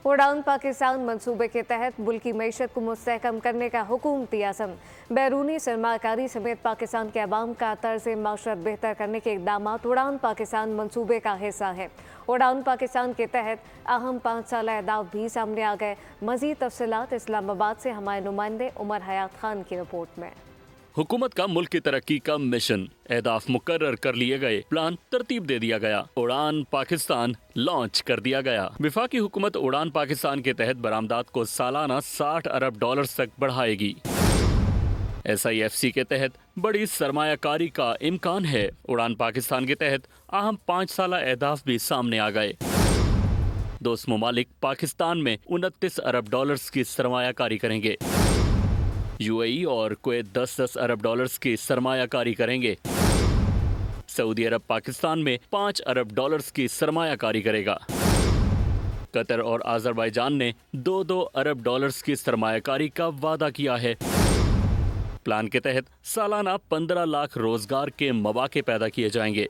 उड़ान पाकिस्तान मंसूबे के तहत मुल्की मईशत को मुस्तहकम करने का हुकूमती अज़म। बैरूनी सरमाकारी समेत पाकिस्तान के अवाम का तर्ज माशरत बेहतर करने के इक़दाम उड़ान पाकिस्तान मंसूबे का हिस्सा है। उड़ान पाकिस्तान के तहत अहम 5 साल अहदाफ भी सामने आ गए। मज़ीद तफसीलात इस्लामाबाद से हमारे नुमाइंदे उमर हयात खान की रिपोर्ट में। हुकूमत का मुल्क की तरक्की का मिशन, अहदाफ मुकर्रर कर लिए गए, प्लान तरतीब दे दिया गया, उड़ान पाकिस्तान लॉन्च कर दिया गया। वफाकी हुकूमत उड़ान पाकिस्तान के तहत बरामदात को सालाना $60 अरब तक बढ़ाएगी। SIFC के तहत बड़ी सरमायाकारी का इम्कान है। उड़ान पाकिस्तान के तहत अहम 5 साल अहदाफ भी सामने आ गए। दोस्त ममालिक पाकिस्तान में $29 अरब की सरमायाकारी करेंगे। UAE और कुवैत 10-10 अरब की सरमायाकारी करेंगे। सऊदी अरब पाकिस्तान में $5 अरब की सरमायाकारी करेगा। कतर और आज़रबाईजान ने $2-2 अरब की सरमायाकारी का वादा किया है। प्लान के तहत सालाना 15 लाख रोजगार के मौके पैदा किए जाएंगे।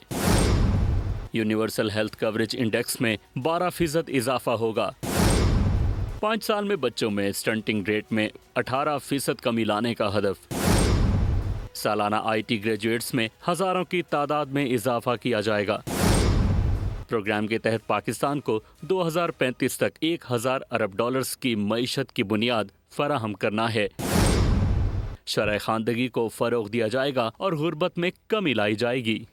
यूनिवर्सल हेल्थ कवरेज इंडेक्स में 12% इजाफा होगा। 5 साल में बच्चों में स्टंटिंग रेट में 18% कमी लाने का हदफ। सालाना IT ग्रेजुएट्स में हजारों की तादाद में इजाफा किया जाएगा। प्रोग्राम के तहत पाकिस्तान को 2035 तक $1000 अरब की मईशत की बुनियाद फराहम करना है। शरह खानदगी को फरोग दिया जाएगा और गुर्बत में कमी लाई जाएगी।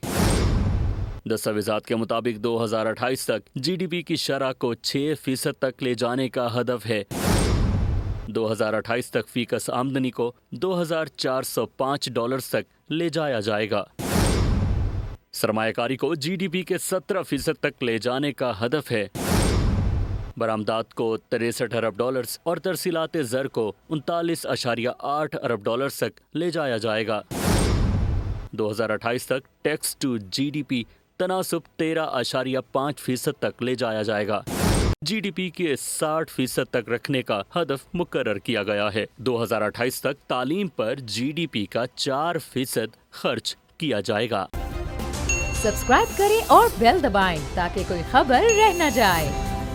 दस्तावेज़ात के मुताबिक 2028 तक GDP की शरह को 6% तक ले जाने का हदफ है। 2028 तक फीकस आमदनी को $2405 तक ले जाया जाएगा। सरमायाकारी को GDP के 17% तक ले जाने का हदफ है। बरामदात को $63 अरब और तरसीलात ज़र को $39.8 अरब तक ले जाया जाएगा। 2028 तक टैक्स टू GDP तनासुब 13.5% तक ले जाया जाएगा। GDP के 60% तक रखने का हदफ मुकर्रर किया गया है। 2028 तक तालीम पर GDP का 4% खर्च किया जाएगा। सब्सक्राइब करें और बेल दबाएं ताकि कोई खबर रह न जाए।